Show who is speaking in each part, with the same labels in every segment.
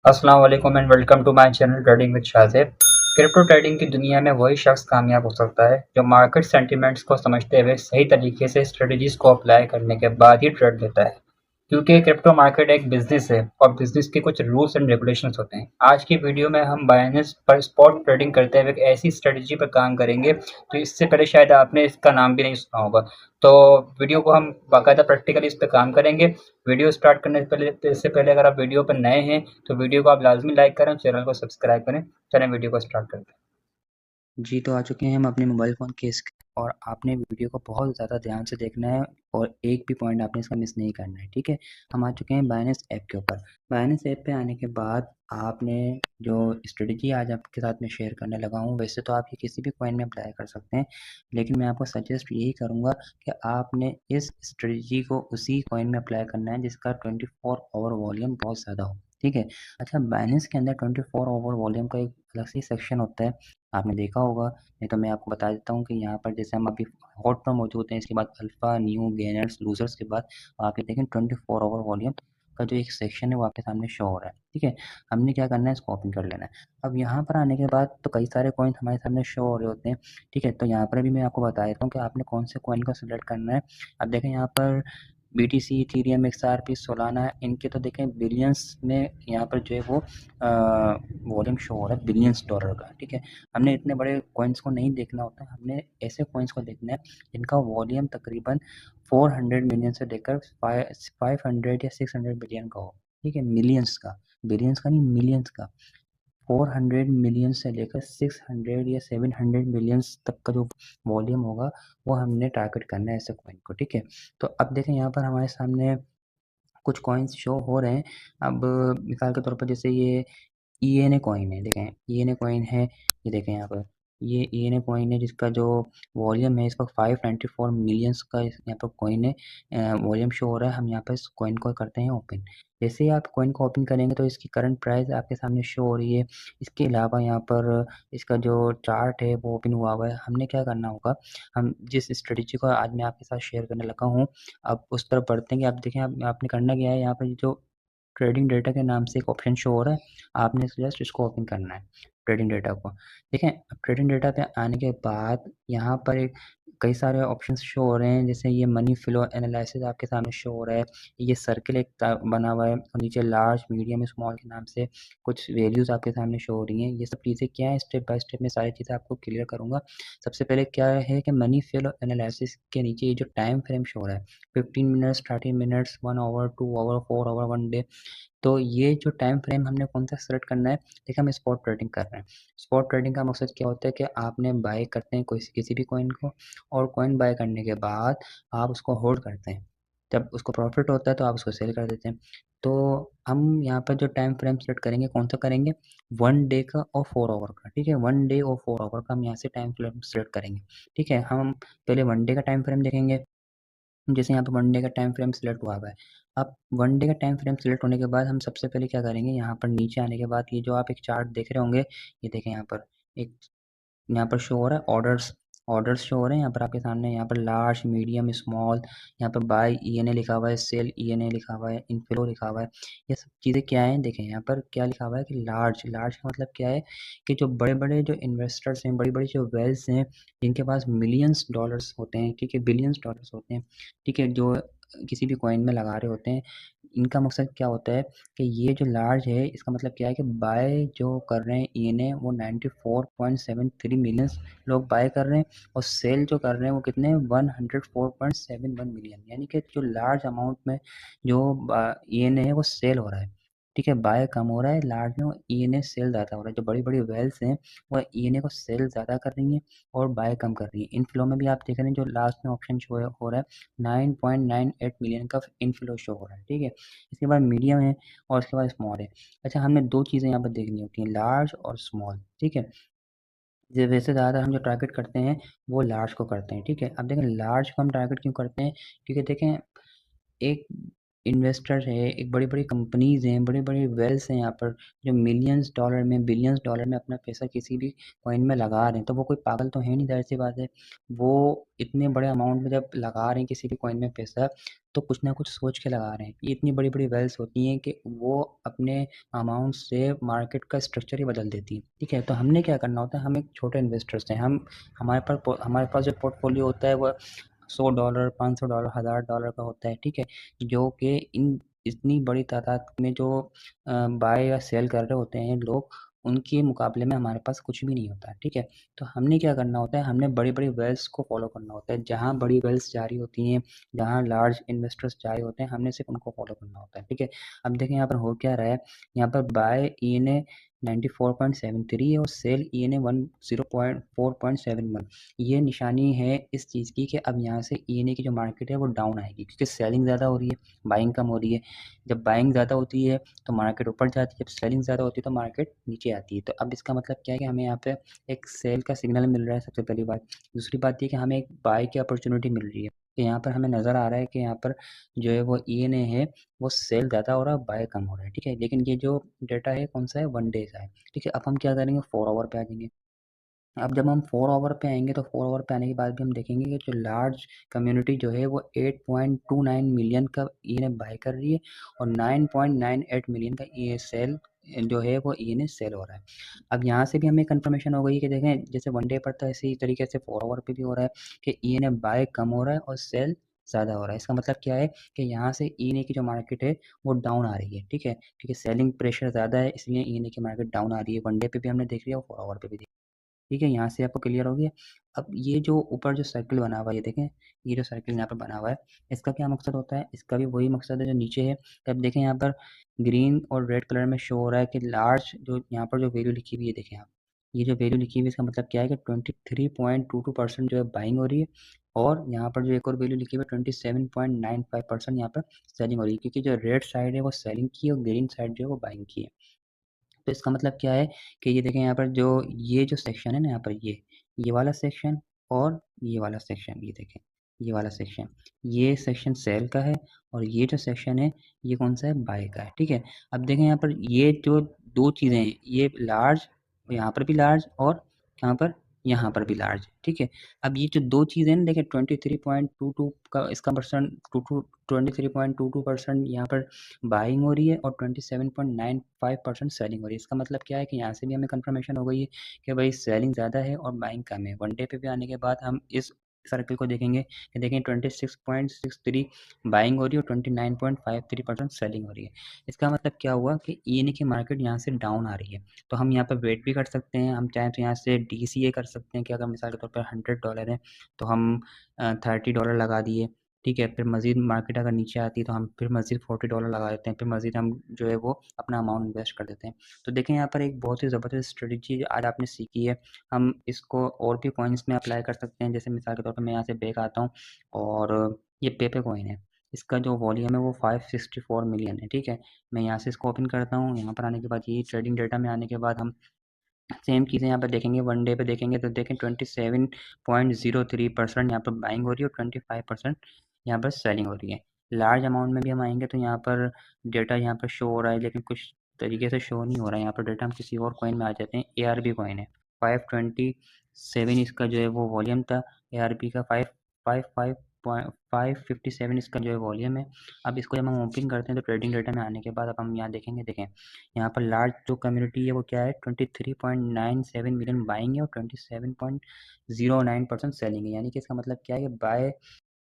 Speaker 1: अस्सलाम वालेकुम and welcome to my channel trading with Shazeb. Crypto trading की दुनिया में वही शख्स कामयाब हो सकता है जो मार्केट सेंटिमेंट्स को समझते हुए सही तरीके से स्ट्रेटजीज को अप्लाई करने के बाद ही ट्रेड लेता है। क्योंकि क्रिप्टो मार्केट एक बिजनेस है और बिजनेस के कुछ रूल्स एंड रेगुलेशंस होते हैं। आज की वीडियो में हम बाइनेंस पर स्पॉट ट्रेडिंग करते हुए एक ऐसी स्ट्रेटजी पर काम करेंगे तो इससे पहले शायद आपने इसका नाम भी नहीं सुना होगा। तो वीडियो को हम बाकायदा प्रैक्टिकली इस पर काम करेंगे। वीडियो स्टार्ट करने से पहले अगर आप वीडियो पर नए हैं तो वीडियो को आप लाजमी लाइक करें, चैनल को सब्सक्राइब करें। चलें वीडियो को स्टार्ट करते हैं।
Speaker 2: जी, तो आ चुके हैं हम अपने मोबाइल फ़ोन के और आपने वीडियो को बहुत ज़्यादा ध्यान से देखना है और एक भी पॉइंट आपने इसका मिस नहीं करना है, ठीक है? हम आ चुके हैं बाइनेंस ऐप के ऊपर। बाइनेंस ऐप पे आने के बाद आपने जो स्ट्रेटजी आज आपके साथ में शेयर करने लगा हूँ, वैसे तो आप ये किसी भी कॉइन में अप्लाई कर सकते हैं, लेकिन मैं आपको सजेस्ट यही करूँगा कि आपने इस स्ट्रेटजी को उसी कॉइन में अप्लाई करना है जिसका 24 आवर वॉल्यूम बहुत ज़्यादा हो, ठीक है? अच्छा, बाइनेंस के अंदर 24 आवर वॉल्यूम का एक अलग से सेक्शन होता है, आपने देखा होगा। नहीं तो मैं आपको बता देता हूँ कि यहाँ पर जैसे हम अभी हॉट में मौजूद हैं, इसके बाद अल्फ़ा, न्यू, गेनर्स, लूज़र्स के बाद आप ये देखें 24 आवर वॉल्यूम का जो एक सेक्शन है वो आपके सामने शो हो रहा है, ठीक है? हमने क्या करना है, इसको ओपन कर लेना है। अब यहाँ पर आने के बाद तो कई सारे कॉइन्स हमारे सामने शो हो रहे होते हैं, ठीक है? तो यहाँ पर भी मैं आपको बता देता हूँ कि आपने कौन से कॉइन को सिलेक्ट करना है। अब देखें यहाँ पर बीटीसी, इथेरियम, एक्सआरपी, सोलाना, इनके तो देखें बिलियंस में यहाँ पर जो है वो वॉल्यूम शो हो रहा है बिलियंस डॉलर का, ठीक है? हमने इतने बड़े कॉइन्स को नहीं देखना होता है, हमने ऐसे कॉइन्स को देखना है जिनका वॉल्यूम तकरीबन 400 मिलियन से लेकर 500 या 600 बिलियन का हो, ठीक है? मिलियंस का, बिलियंस का नहीं, मिलियंस का। 400 मिलियन से लेकर 600 या 700 मिलियंस तक का जो वॉल्यूम होगा वो हमने टारगेट करना है ऐसे कॉइन को, ठीक है? तो अब देखें यहाँ पर हमारे सामने कुछ कॉइन्स शो हो रहे हैं। अब मिसाल के तौर पर जैसे ये ईएनए कॉइन है, देखें ईएनए कॉइन है, ये देखें यहाँ पर, ये ईएनए कॉइन है जिसका जो वॉल्यूम है इसका 594 मिलियंस का यहाँ पर कॉइन है, वॉल्यूम शो हो रहा है। हम यहाँ पर इस कॉइन को करते हैं ओपन। जैसे ही आप कॉइन को ओपन करेंगे तो इसकी करंट प्राइस आपके सामने शो हो रही है। इसके अलावा यहाँ पर इसका जो चार्ट है वो ओपन हुआ हुआ है। हमने क्या करना होगा, हम जिस स्ट्रेटेजी को आज मैं आपके साथ शेयर करने लगा हूँ, अब उस तरफ बढ़ते हैं कि आप देखें, आप आपने करना क्या है, यहाँ पर जो ट्रेडिंग डेटा के नाम से एक ऑप्शन शो हो रहा है, आपने जस्ट इसको ओपन करना है, ट्रेडिंग डेटा को। देखें, अब ट्रेडिंग डेटा पे आने के बाद यहाँ पर एक कई सारे ऑप्शंस शो हो रहे हैं, जैसे ये मनी फ्लो एनालिसिस आपके सामने शो हो रहा है। ये सर्किल एक बना हुआ है और नीचे लार्ज, मीडियम, स्मॉल के नाम से कुछ वैल्यूज़ आपके सामने शो हो रही हैं। ये सब चीज़ें क्या है, स्टेप बाय स्टेप में सारी चीज़ें आपको क्लियर करूँगा। सबसे पहले क्या है कि मनी फ्लो एनालिसिस के नीचे ये जो टाइम फ्रेम शो हो रहा है, 15 minutes, 30 minutes, 1 hour, 2 hour, 4 hour, 1 day, तो ये जो टाइम फ्रेम हमने कौन-सा सेलेक्ट करना है, देखिए हम स्पॉट ट्रेडिंग कर रहे हैं। स्पॉट ट्रेडिंग का मकसद क्या होता है कि आपने बाय करते हैं कोई किसी भी कॉइन को, और कॉइन बाय करने के बाद आप उसको होल्ड करते हैं। जब उसको प्रॉफ़िट होता है तो आप उसको सेल कर देते हैं। तो हम यहाँ पर जो टाइम फ्रेम सेलेक्ट करेंगे, कौन-सा करेंगे? 1 डे का और 4 आवर का, ठीक है? 1 डे और 4 आवर का हम यहाँ से टाइम फ्रेम सेलेक्ट करेंगे, ठीक है? हम पहले 1 डे का टाइम फ्रेम देखेंगे। जैसे यहाँ पे 1 डे का टाइम फ्रेम सिलेक्ट हुआ हुआ है। अब 1 डे का टाइम फ्रेम सिलेक्ट होने के बाद हम सबसे पहले क्या करेंगे, यहाँ पर नीचे आने के बाद ये जो आप एक चार्ट देख रहे होंगे, ये देखें यहाँ पर एक, यहाँ पर शो हो रहा है ऑर्डर्स, ऑर्डर्स शो हो रहे हैं यहाँ पर आपके सामने। यहाँ पर लार्ज, मीडियम, स्मॉल, यहाँ पर बाय ईएनए लिखा हुआ है, सेल ईएनए लिखा हुआ है, इनफ्लो लिखा हुआ है। ये सब चीज़ें क्या हैं, देखें यहाँ पर क्या लिखा हुआ है कि लार्ज, लार्ज का मतलब क्या है कि जो बड़े-बड़े जो इन्वेस्टर्स हैं, बड़ी-बड़ी जो वेल्थ्स हैं, जिनके पास मिलियंस डॉलर्स होते हैं, ठीक है, बिलियंस डॉलर्स होते हैं, ठीक है, जो किसी भी कॉइन में लगा रहे होते हैं, इनका मकसद क्या होता है कि ये जो लार्ज है इसका मतलब क्या है कि बाय जो कर रहे हैं ईएनए वो 94.73 मिलियंस लोग बाय कर रहे हैं, और सेल जो कर रहे हैं वो कितने, 104.71 मिलियन, यानी कि जो लार्ज अमाउंट में जो ईएनए है वो सेल हो रहा है, ठीक है? बाय कम हो रहा है लार्ज में, ईएनए सेल ज़्यादा हो रहा है। जो बड़ी बड़ी वेल्स हैं वो ईएनए को सेल ज़्यादा कर रही हैं और बाय कम कर रही हैं। इनफ्लो में भी आप देख रहे हैं जो लास्ट में ऑप्शन शो हो रहा है, 9.98 मिलियन का इनफ्लो शो हो रहा है, ठीक है? इसके बाद मीडियम है और उसके बाद स्मॉल है। अच्छा, हमने दो चीज़ें यहाँ पर देखनी होती हैं, लार्ज और स्मॉल, ठीक है? जे वैसे ज़्यादातर हम जो टारगेट करते हैं वो लार्ज को करते हैं, ठीक है? अब देखें लार्ज को हम टारगेट क्यों करते हैं, क्योंकि देखें एक इन्वेस्टर है, एक बड़ी-बड़ी कंपनीज़ हैं, बड़े-बड़े वेल्स हैं यहाँ पर, जो मिलियंस डॉलर में, बिलियंस डॉलर में अपना पैसा किसी भी कॉइन में लगा रहे हैं, तो वो कोई पागल तो है नहीं, ज़ाहिर-सी बात है। वो इतने बड़े अमाउंट में जब लगा रहे हैं किसी भी कॉइन में पैसा, तो कुछ ना कुछ सोच के लगा रहे हैं। ये इतनी बड़ी-बड़ी वेल्स होती हैं कि वो अपने अमाउंट से मार्केट का स्ट्रक्चर ही बदल देती हैं, ठीक है? तो हमने क्या करना होता है, हम एक छोटे इन्वेस्टर्स हैं, हमारे पास जो पोर्टफोलियो होता है वो $100, $500, $1000 का होता है, ठीक है? जो कि इतनी बड़ी तादाद में जो बाय या सेल कर रहे होते हैं लोग, उनके मुकाबले में हमारे पास कुछ भी नहीं होता है, ठीक है? तो हमने क्या करना होता है, हमने बड़ी-बड़ी वेल्स को फ़ॉलो करना होता है। जहाँ बड़ी वेल्स जारी होती हैं, जहाँ लार्ज इन्वेस्टर्स जारी होते हैं, हमने सिर्फ़ उनको फ़ॉलो करना होता है, ठीक है? अब देखें यहाँ पर हो क्या रहा है, यहाँ पर बाय ईएनए 94.73 है और सेल ईएनए 104.71। ये निशानी है इस चीज़ की कि अब यहाँ से ईएनए की जो मार्केट है वो डाउन आएगी, क्योंकि सेलिंग ज़्यादा हो रही है, बाइंग कम हो रही है। जब बाइंग ज़्यादा होती है तो मार्केट ऊपर जाती है, जब सेलिंग ज़्यादा होती है तो मार्केट नीचे आती है। तो अब इसका मतलब क्या है कि हमें यहाँ पे एक सेल का सिग्नल मिल रहा है, सबसे पहली बात। दूसरी बात ये कि हमें एक बाय की अपॉर्चुनिटी मिल रही है। तो यहाँ पर हमें नज़र आ रहा है कि यहाँ पर जो है वो ईएनए है, वो सेल ज़्यादा हो रहा है, बाय कम हो रहा है, ठीक है? लेकिन ये जो डेटा है कौन-सा है, 1 डे का है, ठीक है? अब हम क्या करेंगे, 4 आवर पे आ जाएँगे। अब जब हम 4 आवर पे आएँगे तो 4 आवर पे आने के बाद भी हम देखेंगे कि जो लार्ज कम्युनिटी जो है वो 8.29 मिलियन का ईएनए बाय कर रही है और 9.98 मिलियन का ये सेल जो है वो ईएनए सेल हो रहा है। अब यहाँ से भी हमें कन्फर्मेशन हो गई कि देखें, जैसे 1 डे पर था इसी तरीके से 4 आवर पे भी हो रहा है कि ईएनए बाय कम हो रहा है और सेल ज़्यादा हो रहा है। इसका मतलब क्या है कि यहाँ से ईएनए की जो मार्केट है वो डाउन आ रही है, ठीक है? क्योंकि सेलिंग प्रेशर ज़्यादा है, इसलिए ईएनए की मार्केट डाउन आ रही है। 1 डे पे भी हमने देख लिया और 4 आवर पे भी ठीक है, यहाँ से आपको क्लियर हो गया। अब ये जो ऊपर जो सर्किल बना हुआ है, ये देखें, ये जो सर्किल यहाँ पर बना हुआ है, इसका क्या मकसद होता है? इसका भी वही मकसद है जो नीचे है। अब देखें यहाँ पर ग्रीन और रेड कलर में शो हो रहा है कि लार्ज जो यहाँ पर जो वैल्यू लिखी हुई है, देखें आप। ये जो वैल्यू लिखी हुई है इसका मतलब क्या है कि 23.22% जो है बाइंग हो रही है और यहाँ पर जो एक और वैल्यू लिखी हुई है 27.95% यहाँ पर सेलिंग हो रही है, क्योंकि जो रेड साइड है वो सेलिंग की है और ग्रीन साइड जो है वो बाइंग की है। तो इसका मतलब क्या है कि ये देखें यहाँ पर जो ये जो सेक्शन है ना, यहाँ पर ये वाला सेक्शन और ये वाला सेक्शन, ये देखें, ये वाला सेक्शन, ये सेक्शन सेल का है और ये जो सेक्शन है ये कौन सा है, बाय का है, ठीक है? अब देखें यहाँ पर ये जो दो चीज़ें हैं, ये लार्ज, यहाँ पर भी लार्ज और यहाँ पर भी लार्ज, ठीक है? अब ये जो दो चीज़ें हैं ना, देखें 23.22 का इसका परसेंट, 23.22% यहाँ पर बाइंग हो रही है और 27.95% सेलिंग हो रही है। इसका मतलब क्या है कि यहाँ से भी हमें कंफर्मेशन हो गई है कि भाई सेलिंग ज़्यादा है और बाइंग कम है। 1 डे पे भी आने के बाद हम इस सर्किल को देखेंगे कि देखें 26.63 बाइंग हो रही है और 29.53% सेलिंग हो रही है। इसका मतलब क्या हुआ कि ईएनए की मार्केट यहाँ से डाउन आ रही है। तो हम यहाँ पर वेट भी कर सकते हैं, हम चाहें तो यहाँ से डीसीए कर सकते हैं कि अगर मिसाल के तौर पर $100 है तो हम $30 लगा दिए, ठीक है? फिर मज़ीद मार्केट अगर नीचे आती है तो हम फिर मज़ीद $40 लगा देते हैं, फिर मज़ीद हम जो है वो अपना अमाउंट इन्वेस्ट कर देते हैं। तो देखें यहाँ पर एक बहुत ही ज़बरदस्त स्ट्रेटजी आज आपने सीखी है, हम इसको और भी कॉइन्स में अप्लाई कर सकते हैं। जैसे मिसाल के तौर पे मैं यहाँ से बैक आता हूँ और ये पेपे कॉइन है, इसका जो वॉल्यूम है वो 564 मिलियन है, ठीक है? मैं यहाँ से इसको ओपन करता हूँ, यहाँ पर आने के बाद ये ट्रेडिंग डेटा में आने के बाद हम सेम चीज़ें यहाँ पर देखेंगे, 1 डे पे देखेंगे तो देखें 27.03% यहाँ पर बाइंग हो रही है और 25% यहाँ पर सेलिंग हो रही है। लार्ज अमाउंट में भी हम आएँगे तो यहाँ पर डेटा यहाँ पर शो हो रहा है, लेकिन कुछ तरीके से शो नहीं हो रहा है। यहाँ पर डेटा हम किसी और कॉइन में आ जाते हैं, एआरबी कॉइन है। 527 इसका जो है वो वॉल्यूम था, एआरबी का 557 इसका जो है वॉल्यूम है। अब इसको जब हम ओपन करते हैं तो ट्रेडिंग डेटा में आने के बाद अब हम यहाँ देखेंगे, देखें यहाँ पर लार्ज जो कम्युनिटी है वो क्या है, 23.97 मिलियन बाइंग है और 27.09% सेलिंग है। यानी कि इसका मतलब क्या है कि बाय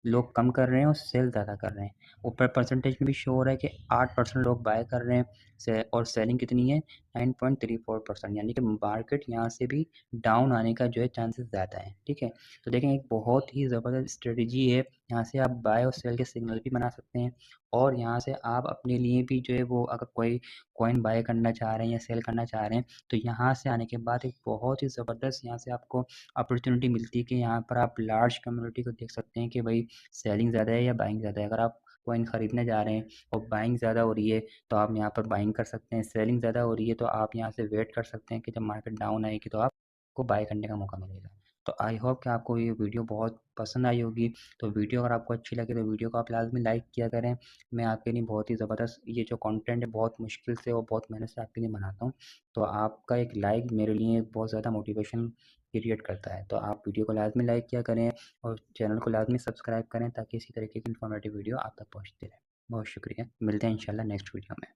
Speaker 2: लोग कम कर रहे हैं और सेल ज़्यादा कर रहे हैं। ऊपर परसेंटेज में भी शो हो रहा है कि 8% लोग बाय कर रहे हैं से और सेलिंग कितनी है, 9.34%। यानी कि मार्केट यहाँ से भी डाउन आने का जो है चांसेस ज़्यादा है, ठीक है? तो देखें, एक बहुत ही ज़बरदस्त स्ट्रेटजी है। यहाँ से आप बाय और सेल के सिग्नल भी बना सकते हैं और यहाँ से आप अपने लिए भी जो है वो अगर कोई कॉइन बाय करना चाह रहे हैं या सेल करना चाह रहे हैं तो यहाँ से आने के बाद एक बहुत ही ज़बरदस्त यहाँ से आपको अपॉर्चुनिटी मिलती है कि यहाँ पर आप लार्ज कम्युनिटी को देख सकते हैं कि भाई सेलिंग ज़्यादा है या बाइंग ज़्यादा है। अगर आप कॉइन खरीदने जा रहे हैं और बाइंग ज़्यादा हो रही है तो आप यहाँ पर बाइंग कर सकते हैं, सेलिंग ज़्यादा हो रही है तो आप यहाँ से वेट कर सकते हैं कि जब मार्केट डाउन आएगी तो आपको बाय करने का मौका मिलेगा। तो आई होप कि आपको ये वीडियो बहुत पसंद आई होगी। तो वीडियो अगर आपको अच्छी लगे तो वीडियो को आप लाज़मी लाइक किया करें। मैं आपके लिए बहुत ही ज़बरदस्त ये जो कंटेंट है बहुत मुश्किल से और बहुत मेहनत से आपके लिए बनाता हूँ। तो आपका एक लाइक मेरे लिए बहुत ज़्यादा मोटिवेशन क्रिएट करता है। तो आप वीडियो को लाज़मी लाइक किया करें और चैनल को लाज़मी सब्सक्राइब करें ताकि इसी तरीके की इन्फॉर्मेटिव वीडियो आप तक पहुँचती रहे। बहुत शुक्रिया। मिलते हैं इंशाल्लाह नेक्स्ट वीडियो में।